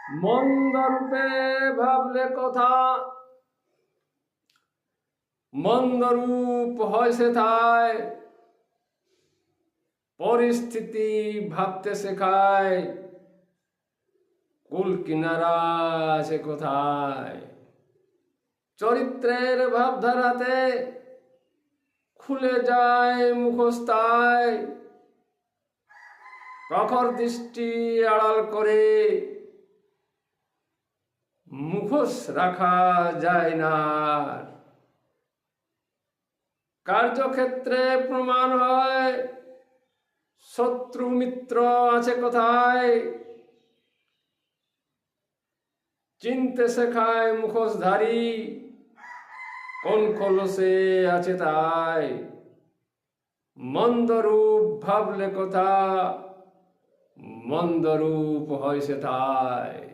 মন্দ রূপে ভাবলে কথা, মন্দ রূপ হয় সেথায়। পরিস্থিতি ভাবতে শেখায়, কুল কিনারা আছে কোথায়। চরিত্রের ভাবধারাতে খুলে যায় মুখস্থায়। প্রখর দৃষ্টি আড়াল করে মুখোশ রাখা যায় না। কার্যক্ষেত্রে প্রমাণ হয়, শত্রু মিত্র আছে কোথায়। চিনতে শেখায় মুখোশধারী, কোন খোলসে আছে তাই। মন্দ রূপ ভাবলে কথা, মন্দ রূপ হয় সেথায়।